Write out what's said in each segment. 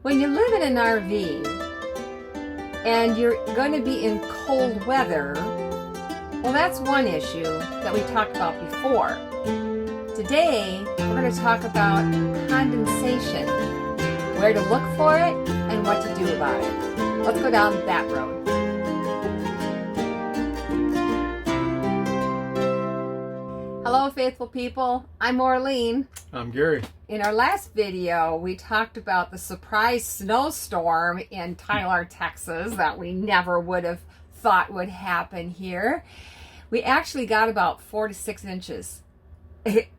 When you live in an RV and you're going to be in cold weather, well, that's one issue that we talked about before. Today, we're going to talk about condensation, where to look for it, and what to do about it. Let's go down that road. Hello, faithful people. I'm Orlene. I'm Gary. In our last video, we talked about the surprise snowstorm in Tyler, Texas, that we never would have thought would happen here. We actually got about 4 to 6 inches,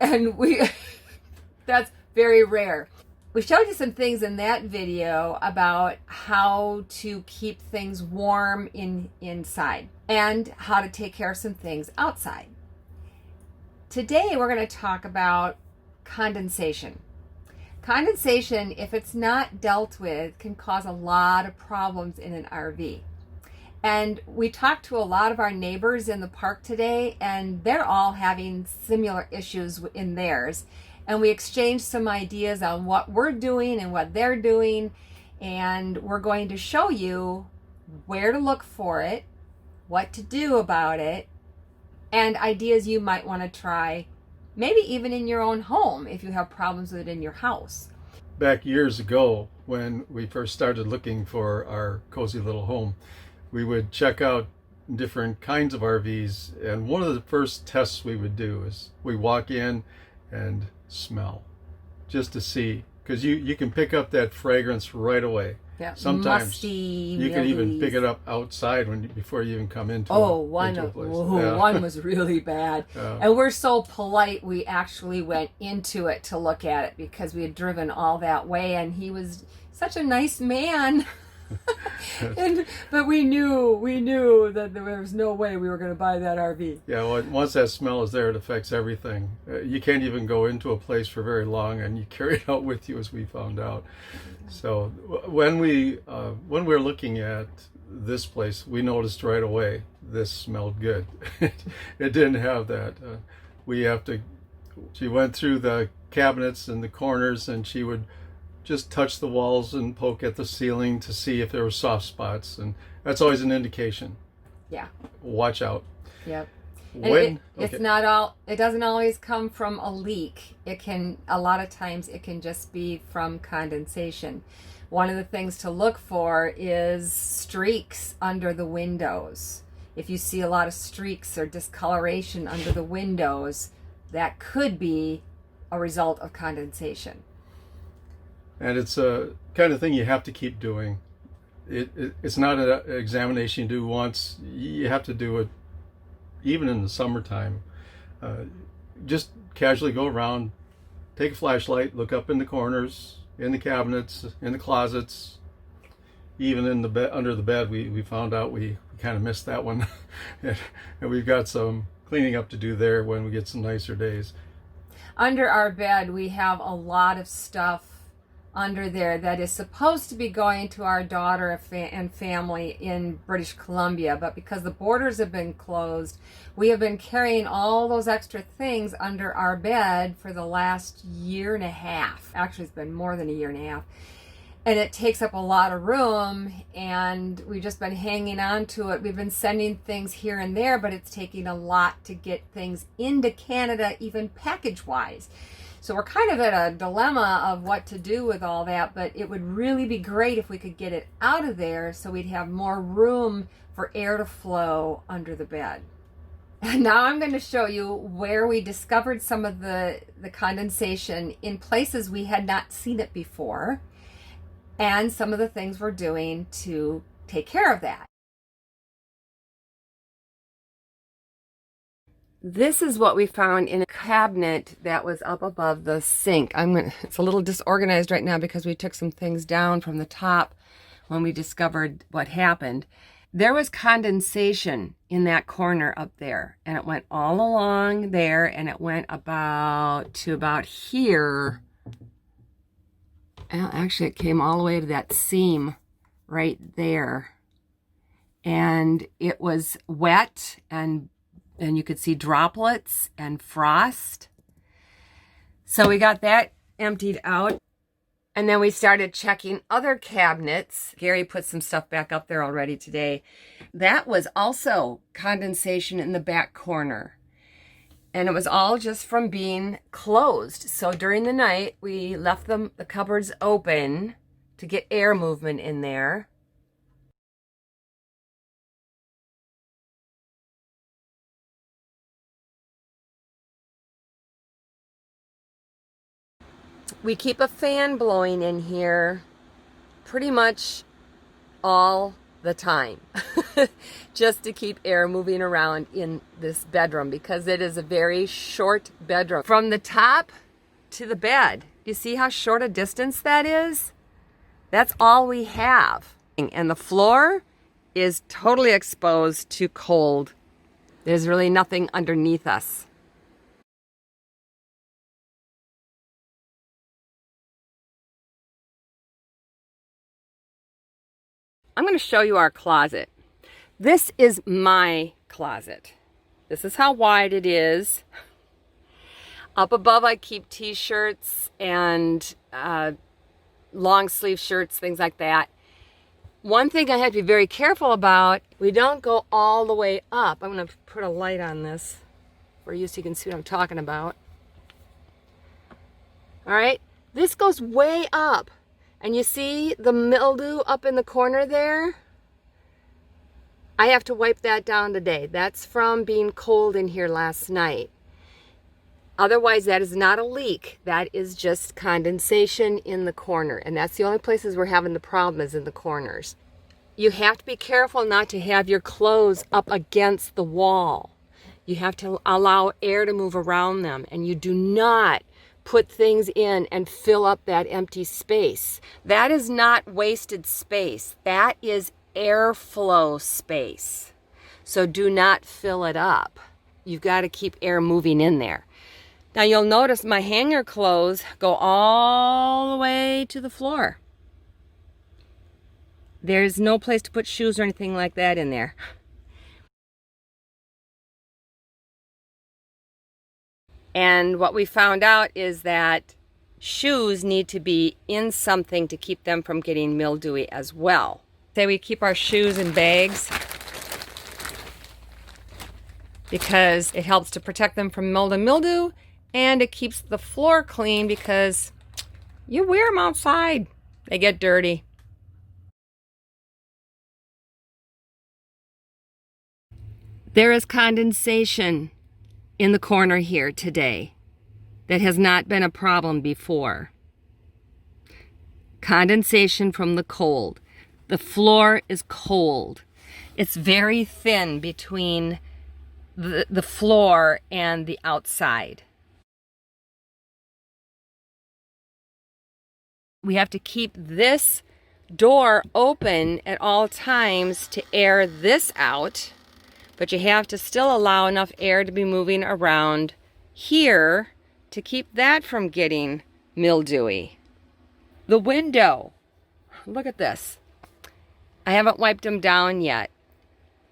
and that's very rare. We showed you some things in that video about how to keep things warm inside and how to take care of some things outside. Today, we're going to talk about condensation. Condensation, if it's not dealt with, can cause a lot of problems in an RV. And we talked to a lot of our neighbors in the park today, and they're all having similar issues in theirs. And we exchanged some ideas on what we're doing and what they're doing, and we're going to show you where to look for it, what to do about it, and ideas you might want to try, maybe even in your own home if you have problems with it in your house. Back years ago, when we first started looking for our cozy little home, we would check out different kinds of RVs, and one of the first tests we would do is we walk in and smell, just to see, because you can pick up that fragrance right away. Yeah, sometimes musty, you can even pick it up outside before you even come into one was really bad. And we're so polite, we actually went into it to look at it because we had driven all that way, and he was such a nice man. But we knew that there was no way we were going to buy that RV. Yeah, well, once that smell is there, it affects everything. You can't even go into a place for very long, and you carry it out with you, as we found out. So when we were looking at this place, we noticed right away this smelled good. It didn't have that. She went through the cabinets and the corners, and she would just touch the walls and poke at the ceiling to see if there were soft spots, and that's always an indication. Yeah. Watch out. Yep. It's not all. It doesn't always come from a leak. A lot of times it can just be from condensation. One of the things to look for is streaks under the windows. If you see a lot of streaks or discoloration under the windows, that could be a result of condensation. And it's a kind of thing you have to keep doing. It's not an examination you do once. You have to do it even in the summertime. Just casually go around, take a flashlight, look up in the corners, in the cabinets, in the closets, even in the bed, under the bed. We found out we kind of missed that one. And we've got some cleaning up to do there when we get some nicer days. Under our bed, we have a lot of stuff under there that is supposed to be going to our daughter and family in British Columbia, but because the borders have been closed, we have been carrying all those extra things under our bed for the last year and a half. Actually, it's been more than a year and a half, and it takes up a lot of room, and we've just been hanging on to it. We've been sending things here and there, but it's taking a lot to get things into Canada, even package-wise. So we're kind of at a dilemma of what to do with all that, but it would really be great if we could get it out of there so we'd have more room for air to flow under the bed. And now I'm going to show you where we discovered some of the condensation in places we had not seen it before, and some of the things we're doing to take care of that. This is what we found in a cabinet that was up above the sink. It's a little disorganized right now because we took some things down from the top when we discovered what happened. There was condensation in that corner up there, and it went all along there, and it went about here. Well, actually, it came all the way to that seam right there. And it was wet, and you could see droplets and frost. So we got that emptied out. And then we started checking other cabinets. Gary put some stuff back up there already today. That was also condensation in the back corner. And it was all just from being closed. So during the night, we left the cupboards open to get air movement in there. We keep a fan blowing in here pretty much all the time just to keep air moving around in this bedroom because it is a very short bedroom. From the top to the bed, you see how short a distance that is? That's all we have. And the floor is totally exposed to cold. There's really nothing underneath us. I'm going to show you our closet. This is my closet. This is how wide it is. Up above I keep t-shirts and long sleeve shirts, things like that. One thing I have to be very careful about, we don't go all the way up. I'm going to put a light on this for you so you can see what I'm talking about. All right, this goes way up. And you see the mildew up in the corner there? I have to wipe that down today. That's from being cold in here last night. Otherwise, that is not a leak. That is just condensation in the corner. And that's the only places we're having the problem is in the corners. You have to be careful not to have your clothes up against the wall. You have to allow air to move around them. And you do not put things in and fill up that empty space. That is not wasted space. That is airflow space. So do not fill it up. You've got to keep air moving in there. Now you'll notice my hanger clothes go all the way to the floor. There's no place to put shoes or anything like that in there. And what we found out is that shoes need to be in something to keep them from getting mildewy as well. Say we keep our shoes in bags because it helps to protect them from mold and mildew, and it keeps the floor clean because you wear them outside. They get dirty. There is condensation in the corner here today that has not been a problem before. Condensation from the cold. The floor is cold. It's very thin between the floor and the outside. We have to keep this door open at all times to air this out. But you have to still allow enough air to be moving around here to keep that from getting mildewy. The window, look at this. I haven't wiped them down yet.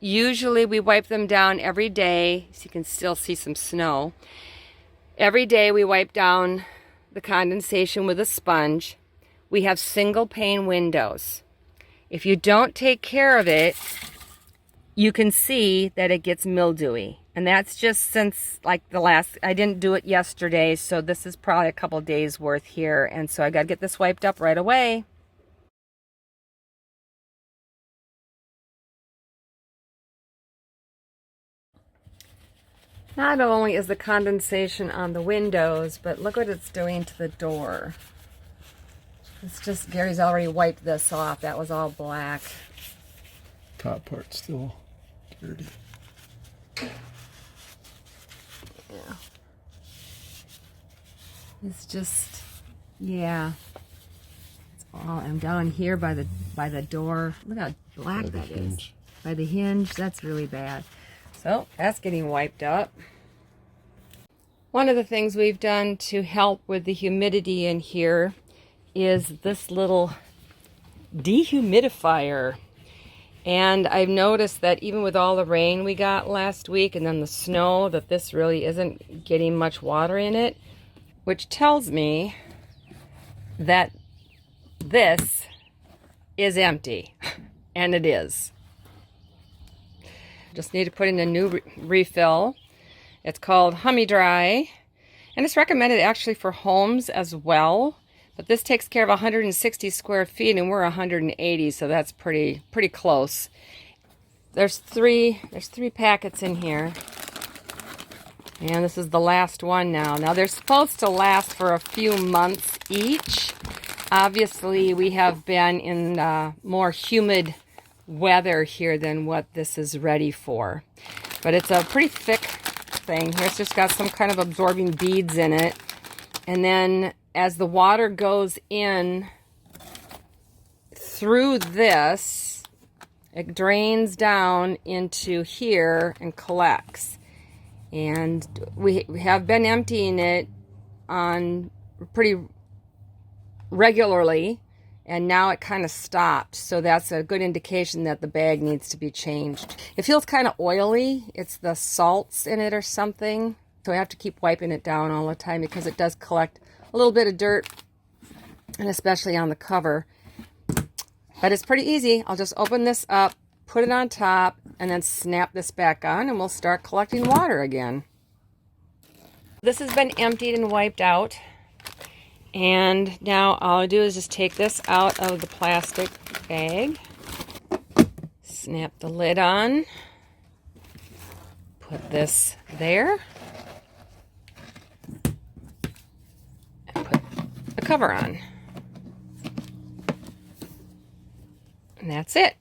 Usually we wipe them down every day, so you can still see some snow. Every day we wipe down the condensation with a sponge. We have single pane windows. If you don't take care of it, you can see that it gets mildewy. And that's just since like I didn't do it yesterday, so this is probably a couple days worth here. And so I gotta get this wiped up right away. Not only is the condensation on the windows, but look what it's doing to the door. It's just, Gary's already wiped this off. That was all black. Top part still dirty. Yeah. It's just, yeah. It's all, I'm down here by the door. Look how black that is. By the hinge, that's really bad. So that's getting wiped up. One of the things we've done to help with the humidity in here is this little dehumidifier. And I've noticed that even with all the rain we got last week and then the snow, that this really isn't getting much water in it, which tells me that this is empty, and it is. Just need to put in a new refill. It's called Hummy Dry, and it's recommended actually for homes as well. But this takes care of 160 square feet, and we're 180, so that's pretty close. There's three packets in here, and this is the last one now. Now they're supposed to last for a few months each. Obviously, we have been in more humid weather here than what this is ready for. But it's a pretty thick thing. Here it's just got some kind of absorbing beads in it. And then as the water goes in through this, it drains down into here and collects. And we have been emptying it on pretty regularly, and now it kind of stopped, so that's a good indication that the bag needs to be changed. It feels kind of oily. It's the salts in it or something, so I have to keep wiping it down all the time because it does collect a little bit of dirt, and especially on the cover. But it's pretty easy. I'll just open this up, put it on top, and then snap this back on, and we'll start collecting water again. This has been emptied and wiped out. And now all I do is just take this out of the plastic bag, snap the lid on, put this there, and put the cover on. And that's it.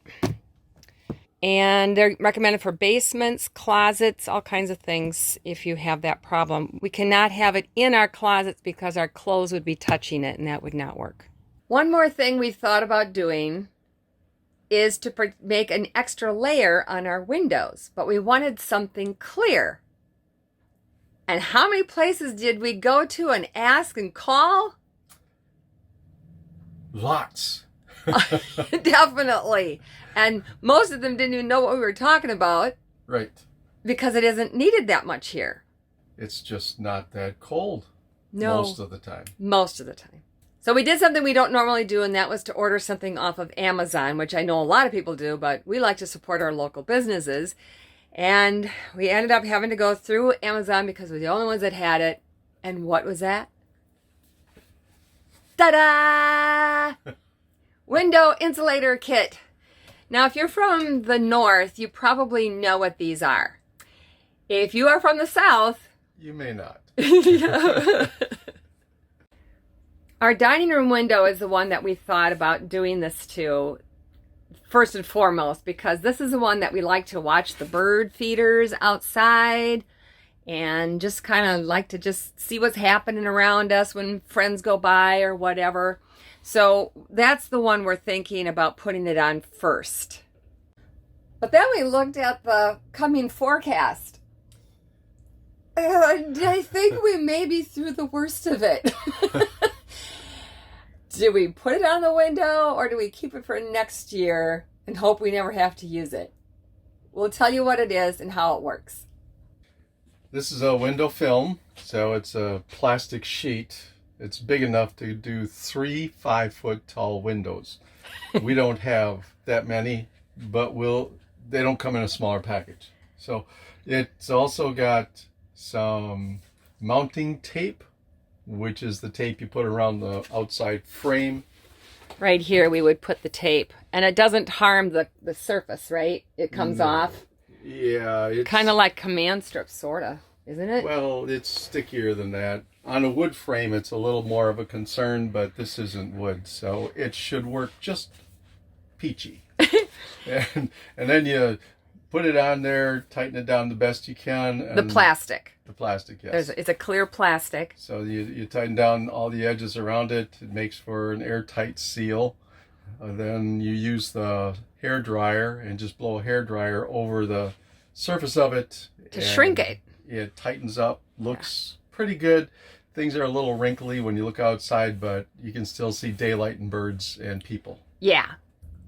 And they're recommended for basements, closets, all kinds of things if you have that problem. We cannot have it in our closets because our clothes would be touching it, and that would not work. One more thing we thought about doing is to make an extra layer on our windows, but we wanted something clear. And how many places did we go to and ask and call? Lots. Definitely. And most of them didn't even know what we were talking about. Right. Because it isn't needed that much here. It's just not that cold. No. Most of the time. Most of the time. So we did something we don't normally do, and that was to order something off of Amazon, which I know a lot of people do, but we like to support our local businesses. And we ended up having to go through Amazon because we're the only ones that had it. And what was that? Ta-da! Window insulator kit. Now, if you're from the north, you probably know what these are. If you are from the south, you may not. Our dining room window is the one that we thought about doing this to first and foremost, because this is the one that we like to watch the bird feeders outside and just kind of like to just see what's happening around us when friends go by or whatever. So that's the one we're thinking about putting it on first. But then we looked at the coming forecast. And I think we may be through the worst of it. Do we put it on the window, or do we keep it for next year and hope we never have to use it? We'll tell you what it is and how it works. This is a window film, so it's a plastic sheet. It's big enough to do 3 5-foot tall windows. We don't have that many, but they don't come in a smaller package. So it's also got some mounting tape, which is the tape you put around the outside frame. Right here we would put the tape, and it doesn't harm the surface, right? It comes off. Yeah. It's kind of like command strips, sort of, isn't it? Well, it's stickier than that. On a wood frame, it's a little more of a concern, but this isn't wood, so it should work just peachy. and then you put it on there, tighten it down the best you can. And the plastic. The plastic, yes. It's a clear plastic. So you tighten down all the edges around it. It makes for an airtight seal. Then you use the hair dryer and just blow a hair dryer over the surface of it. To shrink it. It tightens up, looks pretty good. Things are a little wrinkly when you look outside, but you can still see daylight and birds and people. Yeah.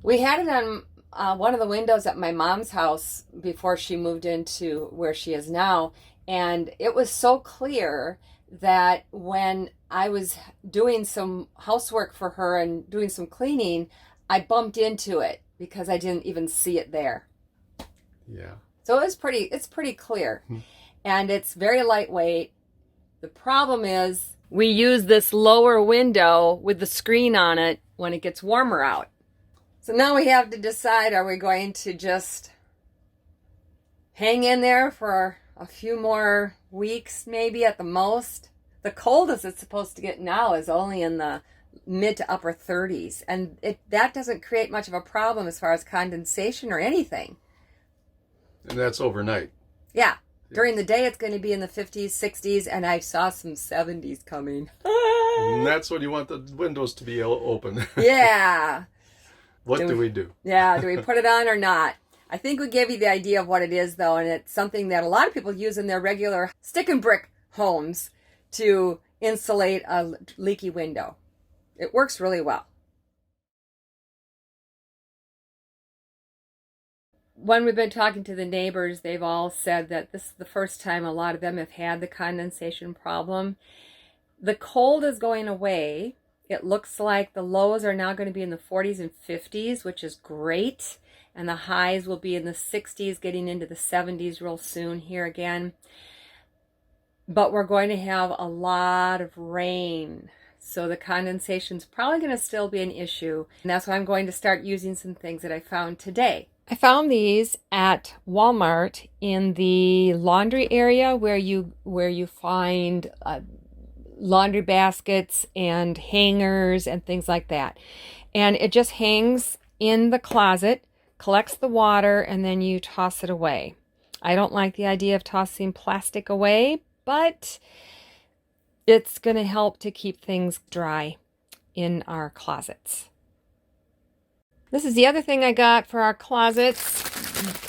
We had it on one of the windows at my mom's house before she moved into where she is now, and it was so clear that when I was doing some housework for her and doing some cleaning, I bumped into it because I didn't even see it there. Yeah. So it's pretty clear. And it's very lightweight. The problem is we use this lower window with the screen on it when it gets warmer out. So now we have to decide, are we going to just hang in there for a few more weeks, maybe at the most? The coldest it's supposed to get now is only in the mid to upper 30s. And that doesn't create much of a problem as far as condensation or anything. And that's overnight. Yeah. During the day, it's going to be in the 50s, 60s, and I saw some 70s coming. And that's when you want the windows to be open. Yeah. What do we do? Yeah, do we put it on or not? I think we gave you the idea of what it is, though, and it's something that a lot of people use in their regular stick and brick homes to insulate a leaky window. It works really well. When we've been talking to the neighbors, they've all said that this is the first time a lot of them have had the condensation problem. The cold is going away. It looks like the lows are now going to be in the 40s and 50s, which is great. And the highs will be in the 60s, getting into the 70s real soon here again. But we're going to have a lot of rain. So the condensation is probably going to still be an issue. And that's why I'm going to start using some things that I found today. I found these at Walmart in the laundry area where you find laundry baskets and hangers and things like that. And it just hangs in the closet, collects the water, and then you toss it away. I don't like the idea of tossing plastic away, but it's going to help to keep things dry in our closets. This is the other thing I got for our closets.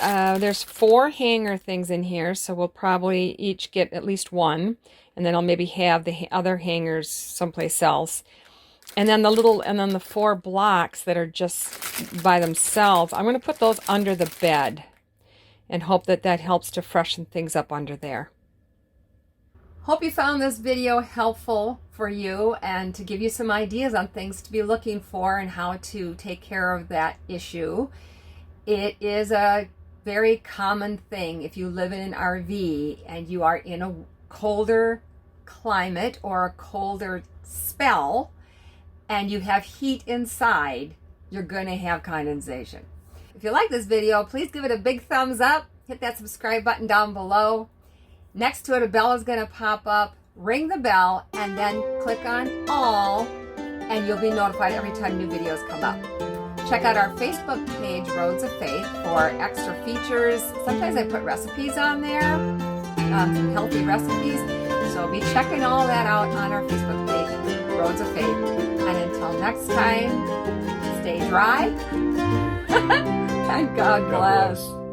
There's 4 hanger things in here, so we'll probably each get at least one, and then I'll maybe have the other hangers someplace else. And then the 4 blocks that are just by themselves, I'm going to put those under the bed and hope that that helps to freshen things up under there. Hope you found this video helpful for you and to give you some ideas on things to be looking for and how to take care of that issue. It is a very common thing if you live in an RV and you are in a colder climate or a colder spell and you have heat inside, you're going to have condensation. If you like this video, please give it a big thumbs up. Hit that subscribe button down below. Next to it, a bell is going to pop up. Ring the bell and then click on all, and you'll be notified every time new videos come up. Check out our Facebook page, Roads of Faith, for extra features. Sometimes I put recipes on there, some healthy recipes. So be checking all that out on our Facebook page, Roads of Faith. And until next time, stay dry and God bless.